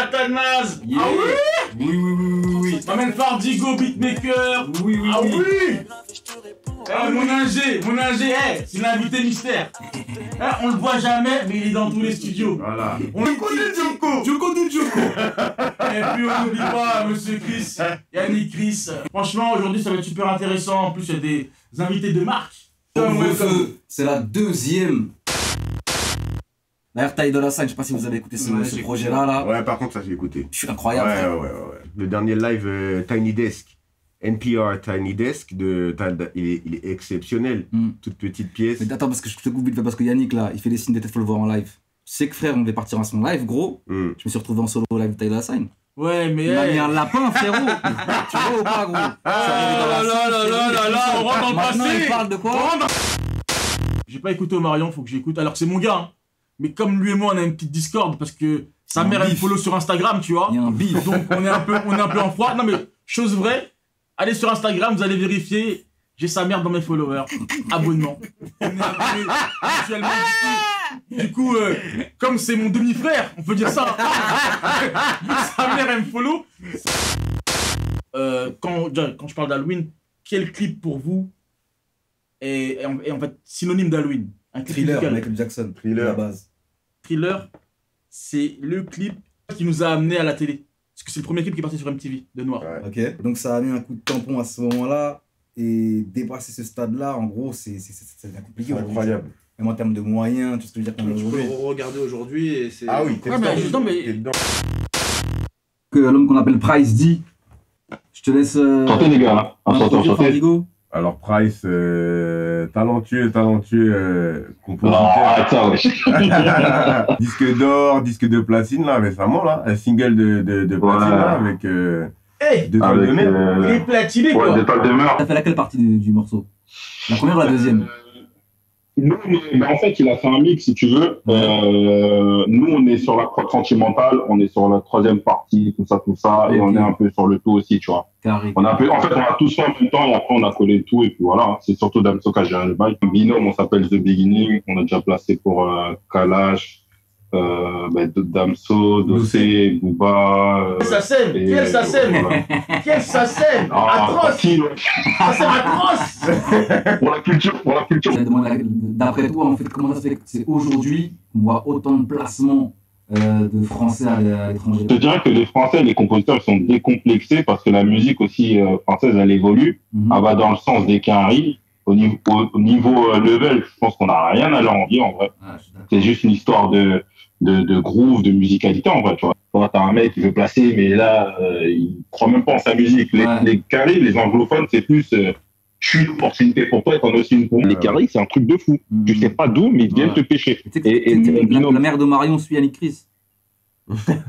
Athanase. Yeah. Ah oui. Oui. M'amène Fardigo, beatmaker. Oui. Ah oui. Mon ingé, c'est l'invité mystère. On le voit jamais, mais il est dans tous les studios. Voilà. On le connaît, Djoko. Et puis on n'oublie pas monsieur Chris, Yannick Chris. Franchement, aujourd'hui ça va être super intéressant. En plus, il y a des invités de marque. C'est la deuxième. D'ailleurs, Ty Dolla $ign, je sais pas si vous avez écouté ce projet-là. Ouais, par contre, ça j'ai écouté. Je suis incroyable. Ouais. Le dernier live Tiny Desk, NPR Tiny Desk, il est exceptionnel. Toute petite pièce. Mais attends, parce que je te coupe vite fait, parce que Yannick là, il fait des signes de tête, faut le voir en live. Tu sais que frère, on devait partir à son live, gros. Je me suis retrouvé en solo live de Ty Dolla $ign. Ouais, mais. Il m'a mis un lapin, frérot. Tu vois ou pas, gros? On rentre dans le Maintenant, passé. il parle de quoi? J'ai pas écouté Omarion, faut que j'écoute. Alors, c'est mon gars, hein. Mais comme lui et moi, on a une petite Discord parce que sa mère, elle me follow sur Instagram, tu vois. Il y a un bif. Donc, on est un peu en froid. Non, mais, chose vraie, allez sur Instagram, vous allez vérifier. J'ai sa mère dans mes followers. Abonnement. On est abonnés mutuellement. Du coup, comme c'est mon demi-frère, on peut dire ça. Sa mère, elle me follow. Quand je parle d'Halloween, quel clip pour vous est en fait synonyme d'Halloween? Un clip Thriller, musical. Michael Jackson. Thriller. À la base. Thriller, c'est le clip qui nous a amené à la télé. Parce que c'est le premier clip qui est parti sur MTV, de Noir. Ouais. Ok. Donc ça a mis un coup de tampon à ce moment-là. Et dépasser ce stade-là, en gros, c'est compliqué. Incroyable. Même en termes de moyens, tout ce que je veux dire qu'on a Tu peux aujourd'hui. le regarder aujourd'hui et c'est... Ah oui, t'es Ouais, mais dedans. justement, mais- T'es dedans. Que l'homme qu'on appelle Price dit. Je te laisse. Sortez les gars, introduire sortez. Fardigo. Alors Price, talentueux compositeur. Arrête ça, wesh. disque de platine là récemment là, un single de platine là avec Hey, deux toiles de mer. il est platiné, Ouais, quoi. des toiles de meurtre. T'as fait laquelle partie du morceau? La première ou la deuxième? Nous, en fait, il a fait un mix, si tu veux. Nous, on est sur la prod sentimentale, on est sur la troisième partie, tout ça, et on est un peu sur le tout aussi, tu vois. Carré. On a un peu, en fait, on a tous fait en même temps, et après, on a collé le tout, et puis voilà. C'est surtout Damso qui a géré le bail. Binôme, on s'appelle The Beginning, on a déjà placé pour Kalash, Damso, Dossé, Booba. Ça sème, quelle ça sème, quelle ça sème, atroce, ça sème atroce. Pour la culture. Je demande, d'après toi, en fait, comment ça se fait que c'est aujourd'hui qu'on voit autant de placements de Français à l'étranger? Je te dirais que les Français, les compositeurs, ils sont décomplexés parce que la musique aussi française, elle évolue. Elle va dans le sens des quinries. Au niveau level, je pense qu'on n'a rien à leur envier en vrai. C'est juste une histoire de groove, de musicalité en vrai, tu vois. Toi, t'as un mec qui veut placer, mais là, il croit même pas en sa musique. Les carrés, les anglophones, c'est plus je suis une opportunité pour toi et t'en as aussi une pour moi. Les carrés, c'est un truc de fou. Tu sais pas d'où, mais ils viennent te pêcher. La mère de Marion suit Yannick Chris.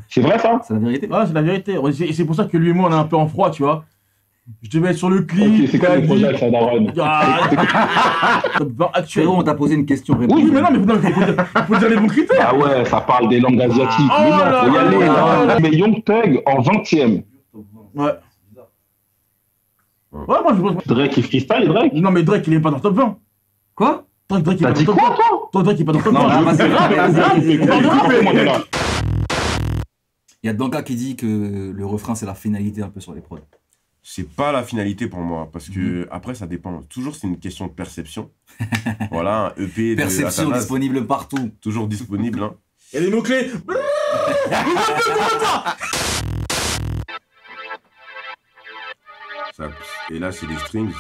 C'est vrai ça? C'est la vérité. Ouais, c'est la vérité. Et c'est pour ça que lui et moi, on est un peu en froid, tu vois. Je devais être sur le clip. Ok, c'est quoi le projet avec Sadaron? Actuel. Frérot, on t'a posé une question. Oui, mais non, mais faut dire les bons critères. Ah ouais, ça parle des langues asiatiques. Oh là Faut y là aller, là là. mais Young Thug en 20e. Ouais. Ouais, moi je pense. Drake, il freestyle, Drake? Non, mais Drake, il est pas dans le top 20. Quoi? Drake, il est T'as pas dans dit le top quoi, 20. toi? Toi, Drake, il est pas dans le top 20. Non, Ah, je bah, veux Il y a Danka qui dit que le refrain, c'est la finalité un peu sur les prods. C'est pas la finalité pour moi, parce que après ça dépend. Toujours c'est une question de perception. Voilà, un EP de Perception Athanase, disponible partout. toujours disponible. Hein. Il y a des mots-clés. Et là c'est des strings,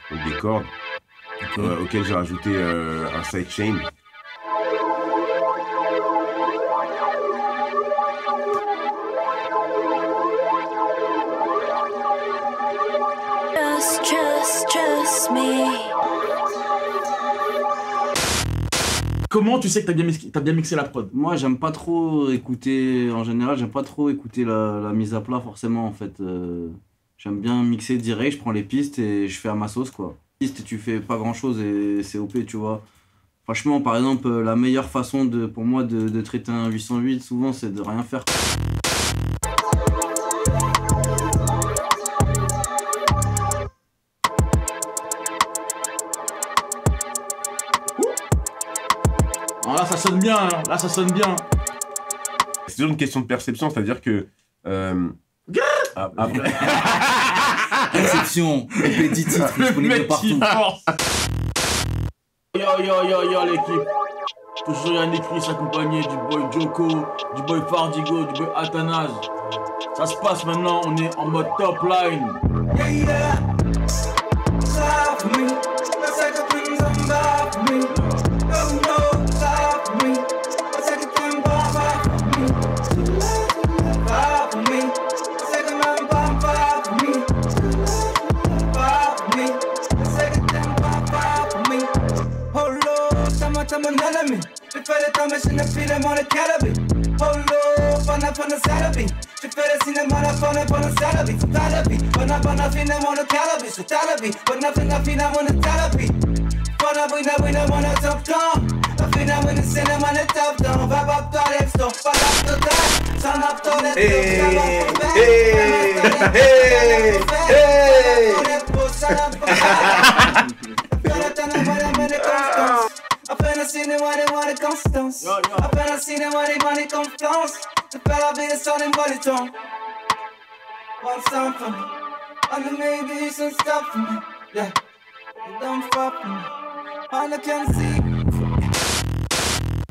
donc des cordes, auxquelles j'ai rajouté un sidechain. Trust me. Comment tu sais que t'as bien mixé la prod? Moi, j'aime pas trop écouter, en général, j'aime pas trop écouter la mise à plat forcément en fait. J'aime bien mixer direct, je prends les pistes et je fais à ma sauce quoi. Piste, tu fais pas grand chose et c'est OP, tu vois. Franchement, par exemple, la meilleure façon pour moi de traiter un 808 souvent, c'est de rien faire. Ah, là ça sonne bien, hein. Là ça sonne bien. c'est toujours une question de perception, c'est-à-dire que... après... Perception, répétitif, disponible partout. Yo l'équipe. Toujours Yannick Chris accompagné du boy Joko, du boy Fardigo, du boy Athanase. Ça se passe maintenant, on est en mode top line. I'm an enemy. Je fais le temps mais je ne file mon cannabis. Oh Lord, pana salabi. Je fais le cinéma, la pana salabi. C'est ta la vie. Pana fine mon cannabis. C'est ta la vie. Pana fine mon thérapie. Pana wina mon top down. La fine mon cinéma, le top down. Va pas toi l'exto. Pas la totale. S'en a toi les I finna see the money, constance. I finna see the money, confiance. To fell off in the sun and body tone. Want some for me. And maybe you should stop for me. Yeah, you don't fuck for me. And I can see.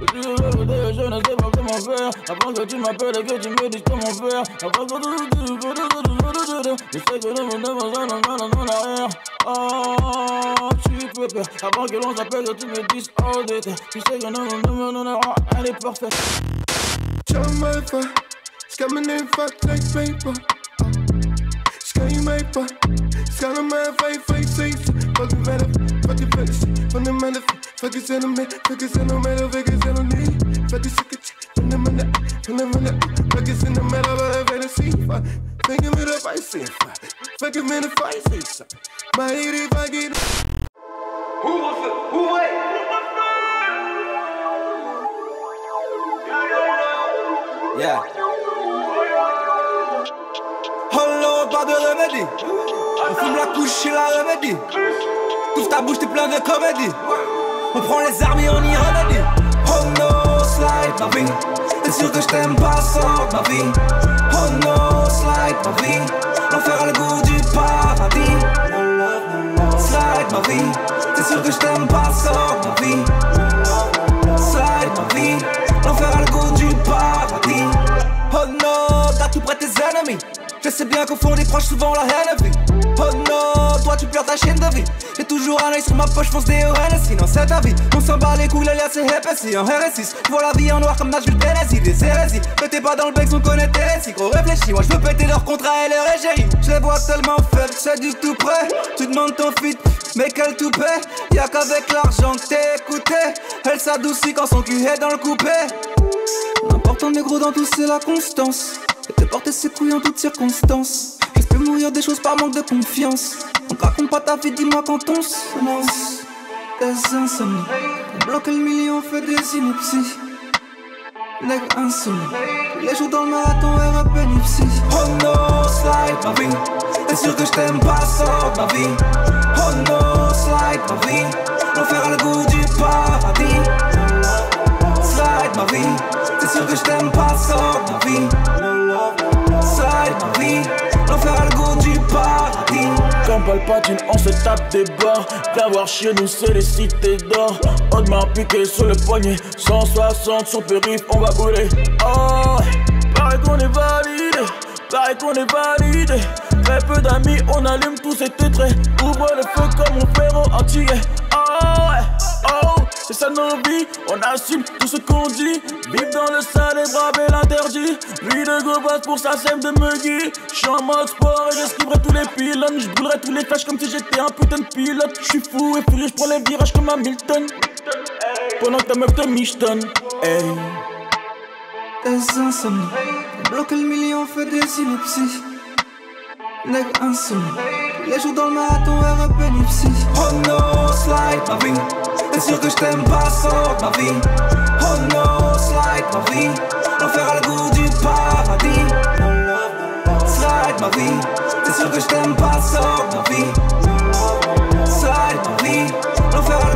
Je ne sais pas comment faire. Avant que tu m'appelles et que tu me dises comment faire. Avant que je sais que nous en arrière. Oh, tu peux peur. Avant que l'on s'appelle, que tu me dises oh d'été. Tu sais que non, elle est parfaite. Jamaica, scamming in fat like paper. Skymaker, scamming my fake fucking better, fucking fetish. From the man, fucking sentiment, fucking sentimental, fucking sentimental. Fucking sick, from the man, fucking sentimental, but I fantasy. Fucking me the vice, fucking me the vice. My lady, fucking. Who was it? Who wait? Yeah. Hello, pas de remède. On fume la couche chez la remède. Touche ta bouche, t'es plein de comédie. On prend les armes et on y remédie. Oh no, slide ma vie. T'es sûr que je t'aime pas sans ma vie. Oh no, slide ma vie. L'enfer a le goût du paradis. Slide ma vie. T'es sûr que je t'aime pas sans ma vie. Slide ma vie. L'enfer a le goût du paradis. Oh no, t'as tout près tes ennemis. Je sais bien qu'au fond des proches souvent la haine vit. Oh non, toi tu pleures ta chaîne de vie. J'ai toujours un œil sur ma poche, fonce des ON. Sinon c'est ta vie, on s'en bat les couilles, l'alias c'est épaissi. En RS6, je vois la vie en noir comme Nashville, Tennessee. Des hérésies, mais t'es pas dans le bec, on connaît tes récits. Gros réfléchis, moi je veux péter leur contrat et leur égérie. Je les vois tellement faibles, c'est du tout près. Tu demandes ton fit, mais quel toupet. Y'a qu'avec l'argent que t'es écouté. Elle s'adoucit quand son cul est dans le coupé. L'important négro dans tout c'est la constance. Et te porter ses couilles en toutes circonstances. Je peux mourir des choses par manque de confiance. Donc raconte pas ta vie, dis-moi quand on se lance. Des insomnies, on bloque le million, on fait des synopsis. Nègre insomnie, tous les jours dans le marathon RAP Nipsey. Oh no, slide ma vie. T'es sûr que je t'aime pas, sors ma vie. Oh no, slide ma vie. L'enfer a le goût du paradis. Slide ma vie. T'es sûr que je t'aime pas, sors ma vie. Slide ma vie. L'enfer a le goût du paradis. Comme Palpatine, on se tape des barres. Viens voir chez nous, c'est les cités d'or. Audemars piqué sur le poignet. 160 sur périph', on va brûler. Oh, paraît qu'on est validé. Paraît qu'on est validé. Très peu d'amis, on allume tous ces tétrés. Ouvre le feu comme mon frère antillais. Oh, ouais, oh, c'est ça nos vies. On assume tout ce qu'on dit. Vivre dans le sale et braver l'interdit. Vie de go boss pour sa sème de Muggy. J'suis en mode sport et j'esquiverai tous les pylônes. J'brûlerai tous les flashs comme si j'étais un putain de pilote. J'suis fou et furieux, j'prends les virages comme Hamilton. Pendant que ta meuf te michetonne. Hey. Des insomnies, on bloque le million, on fait des synopsis. Nègre insomnie, tous les jours dans le marathon RAP Nipsey. Oh no, slide ma vie. T'es sûr que je t'aime pas, sors ma vie. Oh no, slide ma vie. L'enfer a le goût du paradis. Slide ma vie. T'es sûr que je t'aime pas, sors ma vie. Slide ma vie. L'enfer a le